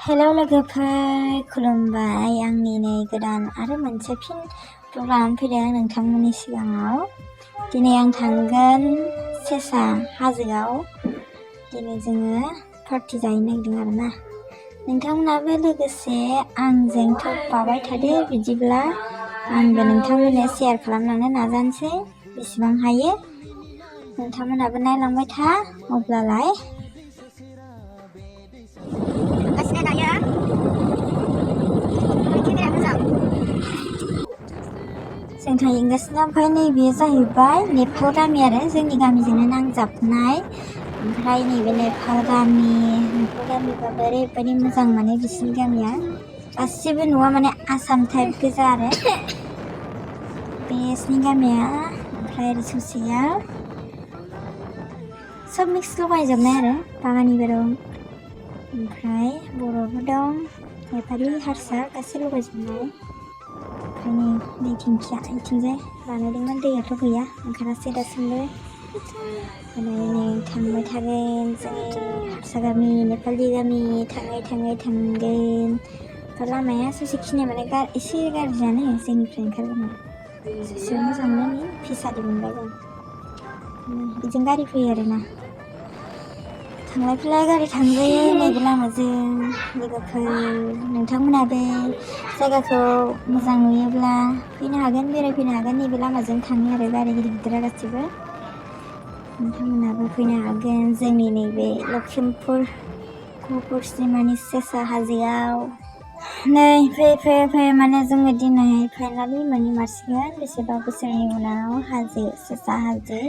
Hello लोगोफोर, खुलुमबाय। आंनि नै गोदान आरो मोनसे फिन प्रग्राम फैदों नोंथांमोननि सिगाङाव। दिनै आं थांगोन सेसा हाजोआव। दिनै जोङो पार्टि जाहैनो नागिरदों आरोना। नोंथांमोनाबो लोगोसे आंजों थाफाबाय थादो। बिदिब्ला आंबो नोंथांमोननो शेयार खालामलांनो नाजानोसै बेसेबां हायो। नोंथांमोनाबो नायलांबाय था। अब्लालाय जों थांगासिनो। ओमफ्राय नैबे जाहैबाय नेपाल गामि आरो जोंनि गामिजोंनो नांजाबनाय। ओमफ्राय नैबे नेपाल गामिबाबो ओरैबायदि मोजां, माने बिसिनि गामिया गासिबो न'आ माने आसाम टाइप गोजा आरो बिसिनि गामिया। ओमफ्राय ओरै ससेया सब मिक्स लगायजोबनाय आरो बागानिबो दं, ओमफ्राय बर'बो दं, नेपालि हारसा गासै लगायजोबनाय। ओमफ्राय नै थिंखिया इथिंजाय बानायदोंमोन, दैयाथ' गैया ओंखारासै दासिमबो। नै थांबाय थागोन जोंनि हारसा गामि, नेपालि गामि थाङै थांगोन। लामाया ससेखिनिया माने एसे गाज्रियानो जोंनिफ्राय ओंखारबोनाय। ससेयाव मोजां मोनो, फिसारि मोनबाय जों। बेजों गारि फैयो आरोना, थांलाय फैलाय गारि थांजायो नैबे लामाजों। लोगोफोर, नोंथांमोनाबो जायगाखौ मोजां नुयोब्ला फैनो हागोन, बेरायफैनो हागोन। नैबे लामाजों थाङो आरो गारि गिदिरा गासिबो। नोंथांमोनाबो फैनो हागोन जोंनि नैबे लखिमपुर गहपुर सिमानि सेसा हाजोआव। नै फैयै माने जोङो दिनै फाइनालि मोनहैमारसिगोन बेसेबा बोसोरनि उनाव सेसा हाजो।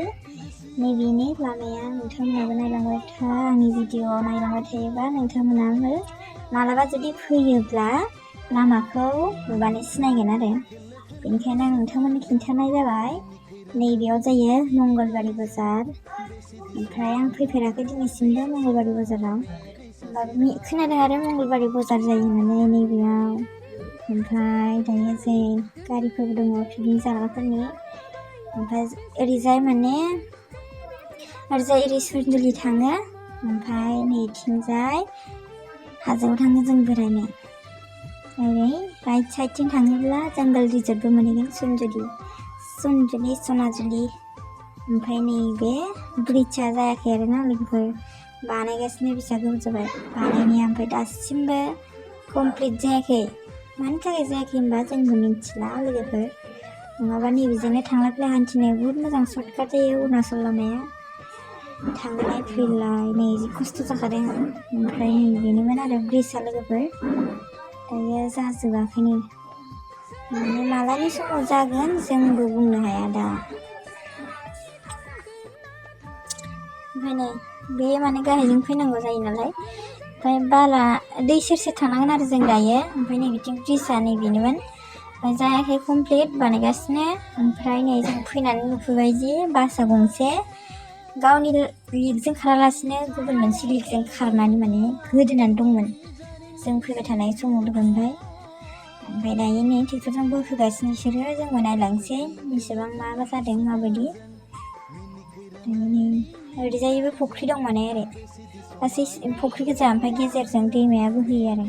नैबेनि लामाया। नोंथांमोनाबो नायलांबाय था, आंनि भिडिअ नायलांबाय थायोबा नोंथांमोनाबो मालाबा जुदि फैयोब्ला लामाखौ नुबानो सिनायगोन आरो। बेनिखायनो आं नोंथांमोननो खिन्थानाय जाबाय। नैबेयाव जायो मंगलबारि बाजार। ओमफ्राय आं फैफेराखै दिनैसिमबो मंगलबारि बाजाराव, होमबाबो खोनादों आरो मंगलबारि बाजार जायो होननानै नैबेयाव। ओमफ्राय दायो जों गारिफोरबो दङ पिकनिक जाग्राफोरनि। ओमफ्राय ओरैजाय ओरै सुन्दुलि थाङो। ओमफ्राय नैथिंजाय हाजोआव थाङो जों बेरायनो। ओरै राइट साइडथिं थाङोब्ला जंगल रिजर्टबो मोनहैगोन, सुनजुलि सनाजुलि। ओमफ्राय नैबे ब्रिजआ जायाखै आरोना लोगोफोर, बानायगासिनो। बेसेबां गोबाव जाबाय बानायनाया, ओमफ्राय दासिमबो कमप्लिट जायाखै। मानि थाखाय जायाखै होनबा जोंबो मिथिला लोगोफोर। नङाबा नैबेजोंनो थांलाय फैलाय हान्थिनो बुहुत मोजां, सर्टकाट जायो अरुणाचल लामाया। थांलाय फैलाय नै जि खस्थ' जाखादों। ओमफ्राय बेनोमोन आरो ब्रिजआ लोगोफोर, दायो जाजोबाखैनो। माने मालानि समाव जागोन जोंबो बुंनो हाया दा। ओमफ्राय नै बे माने गाहायजों फैनांगौ जायो नालाय, ओमफ्राय बाला दै सेर थांनांगोन आरो जों दायो। ओमफ्राय नै बिथिं ब्रिजआ नैबेनोमोन, ओमफ्राय जायाखै कमप्लिट, बानायगासिनो। ओमफ्राय नै जों फैनानै नुफैबाय जि बासआ गंसे गावनि लिगजों खारालासिनो गुबुन मोनसे लिगजों खारनानै माने गोदोनानै दंमोन जों फैबाय थानाय समाव लोगो मोनबाय। ओमफ्राय दायो नै ट्रेक्टरजों बोखोगासिनो बिसोरो, जोंबो नायलांसै बेसेबां माबा जादों माबायदि। ओरैजायबो फुख्रि दं, माने ओरै गासै फुख्रि गोजा, ओमफ्राय गेजेरजों दैमाया बोहैयो आरो।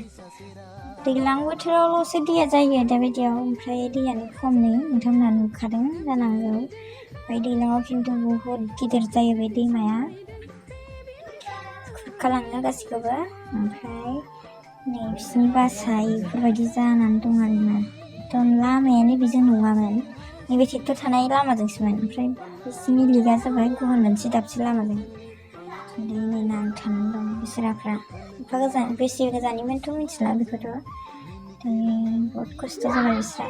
दैज्लां बोथोरावल'सो दैया जायो दाबायदियाव, ओमफ्राय दैयानो खम नै नोंथांमोना नुखादों जानांगौ। ओमफ्राय दैज्लाङाव खिन्थु बुहुत गिदिर जायो बे दैमाया, खुरखालाङो गासिखौबो। ओमफ्राय नै बिसिनि बासा बेफोरबायदि जानानै दं आरोना। एकदम लामायानो बेजों नङामोन, नैबे ट्रेक्टर थानाय लामाजोंसोमोन। ओमफ्राय बिसिनि लिगा जाबाय गुबुन मोनसे दाबसे लामाजों। नै नांथानानै दं बिसोराफ्रा। एफा गोजान, बेसे गोजाननिमोनथ' मिथिला बेखौथ'। दायो बहुद खस्थ' जाबाय बिस्रा।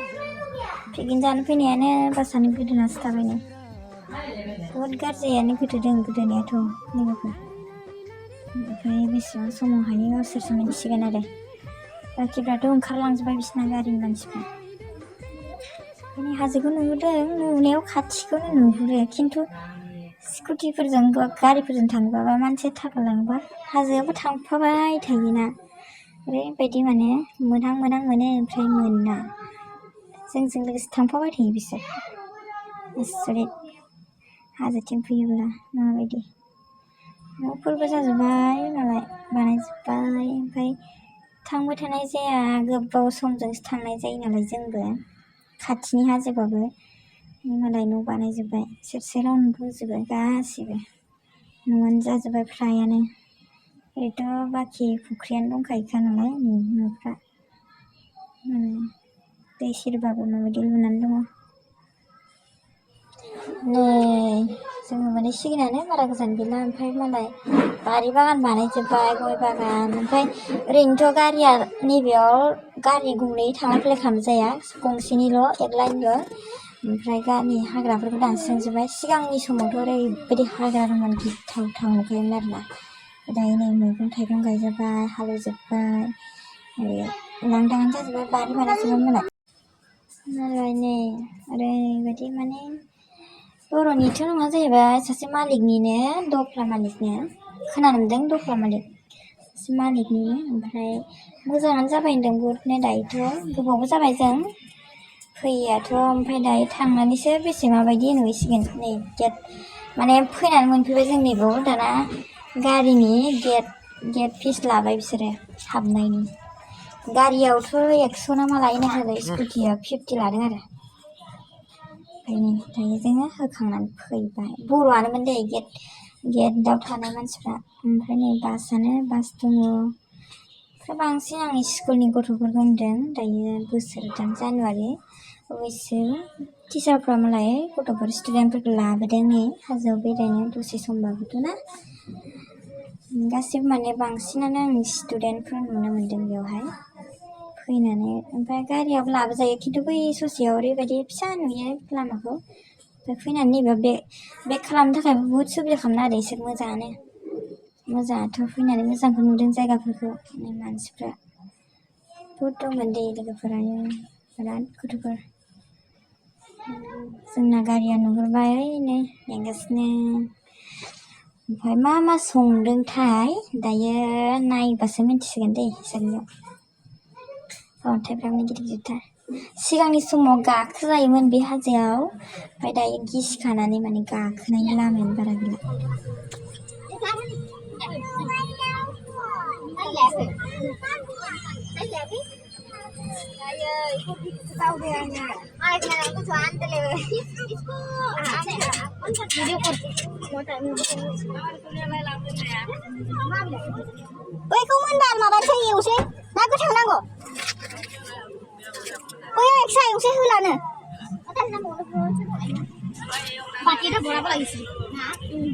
पिकनिक जानो फैनायानो बासानो गोदोनासो थाबायनो। बहुद गाज्रियानो गोदोदों गोदोनायाथ' लोगोफोर। ओमफ्राय बेसेबां समाव हायो गावसोरसो मिथिसिगोन आरो। बाखिफ्राथ' ओंखारलांजोब्बाय बिसिना गारिनि मानसिफ्रा। माने हाजोखौ नुहुरदों, नुनायाव खाथिखौनो नुहुरो, खिन्थु स्कुटिफोरजों गारिफोरजों थांबा बा मानसिया थाबायलाङोबा हाजोआबो थांफाबाय थायोना। ओरैबायदि माने मोनहां मोनो, ओमफ्राय मोना। जोंजों लोगोसे थांफाबाय थायो बिसोर। आसरित हाजोथिं फैयोब्ला माबायदि। न'फोरबो जाजोब्बाय मालाय, बानायजोब्बाय। ओमफ्राय थांबाय थानाय जाया गोबाव समजोंसो थांनाय जायो नालाय जोंबो खाथिनि हाजोबाबो मालाय न' बानायजोब्बाय सेर सेरावनो दंजोबो गासिबो न'आनो जाजोब्बाय फ्रायानो ओरैथ' बाखि फुख्रियानो दंखायोखा नालाय नै न'फ्रा दै सेरबाबो माबायदि लुनानै दङ नै जोङो माने सिगाङानो बारा गोजान गैला ओमफ्राय मालाय बारि बागान बानायजोब्बाय गय बागान ओमफ्राय ओरैनोथ' गारिया नैबेयाव गारि गंनै थांलाय फैलाय खालामजाया गंसेनिल' एक लाइनल' ओमफ्राय गामि हाग्राफोरखौ दानस्रांजोब्बाय सिगांनि समावथ' ओरैबायदि हाग्रा दंमोन गिथावथाव नुखायोमोन आरोना दायो नै मैगं थाइगं गायजोब्बाय हालेवजोब्बाय लांदां जाजोब्बाय बारि बानायजोब्बाय मालाय नै ओरैबायदि माने बर'निथ' नङा जाहैबाय सासे मालिकनिनो दफ्ला मालिकनो खोनानो मोनदों दफ्ला मालिक सासे मालिकनिनो ओमफ्राय मोजाङानो जाबाय होनदों बहुतनो दायोथ' गोबावबो जाबाय जों फैयाथ' ओमफ्राय दायो थांनानैसो बेसे माबायदि नुहैसिगोन नै गेट माने फैनानै मोनफैबाय जोंनि बेयाव दाना गारिनि गेट फिस लाबाय बिसोरो हाबनायनि गारियावथ' 100 ना मा लायो नालाय स्कुटिया 50 लादों आरो ओंखायनो दायो जोङो होखांनानै फैबाय बर'आनोमोन दे गेटआव थानाय मानसिफ्रा ओमफ्राय नै बास दङ ओमफ्राय बांसिन आंनि स्कुलनि गथ'फोरखौ होनदों दायो बोसोरथाम जानुवारि अबयस्से टिचारफ्रा मालाय गथ'फोर स्टुडेन्टफोरखौ लाबोदों नै हाजोआव बेरायनो दसे समबाबोथ' ना गासिबो माने बांसिनानो आं स्टुडेन्टफोर नुनो मोनदों बेयावहाय फैनानै ओमफ्राय गारियाव लाबोजायो खिन्थु बै ससेयाव ओरैबायदि फिसा नुयो लामाखौ ओमफ्राय फैनानै नैबेयाव बेक खालामनो थाखायबो बहुद सुबिदा खालामना आरो इसोर मोजाङाथ' फैनानै मोजांखौ नुदों जायगाफोरखौ मानसिफ्रा बहुद दंमोन दे लोगोफोरानो बिराद गथ'फोर जोंना गारिया नुहुरबाय नै नेगासिनो ओमफ्राय मा संदोंथाय दायो नायबासो मिन्थिसिगोन दे इसोरनियाव अन्थाइफ्रानो गिदिर गिदिरथार सिगांनि समाव गाखोजायोमोन बे हाजोआव ओमफ्राय दायो गिसिखानानै माने गाखोनायनि लामायानो बारा गैला बैखौ मोनबा माबासै एवसै ना गोथां नांगौ बैयाव एक्सट्रा एवसै होलानो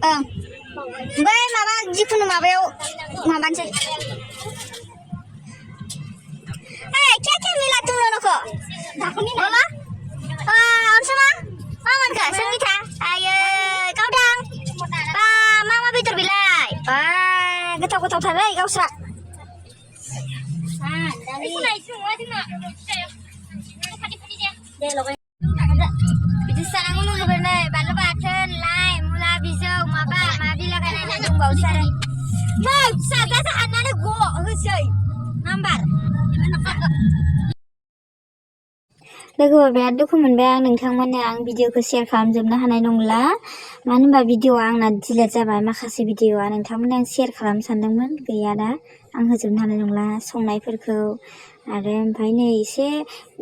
ओं बै माबा जिखुनु माबायाव माबानोसै क्या क्या मिला तुम लोगों को बोलो अनसुमा मा मोनखो संगिता आयै गावदां बा मा बेदर बेलाय बा गोथावथारलै गावस्रा बिदि जानांगौ लोगोफोर नै बानलु बाथोन लाइ मुला बिजौ माबा माबि लागायनाय दंबावोसो आरो नै फिसाफ्रासो हाननानै होसै नाम्बार लोगोफोर बिराद दुखु मोनबाय आं नोंथांमोननो आं भिडिअखौ शेयार खालामजोबनो हानाय नंला मानो होनबा भिडिअआ आंना डिलेट जाबाय माखासे भिडिअआ नोंथांमोननो आं शेयार खालामनो सानदोंमोन गैया दा आं होजोबनो हानाय नंला संनायफोरखौ आरो ओमफ्राय नै एसे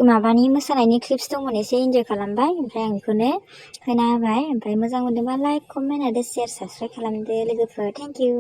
माबानि मोसानायनि क्लिप्स दंमोन एसे इन्जय खालामबाय ओमफ्राय आं बेखौनो होना होबाय ओमफ्राय मोजां मोनदोंबा लाइक कमेन्ट आरो शेयार साबस्क्राइब खालामदो लोगोफोर थेंक इउ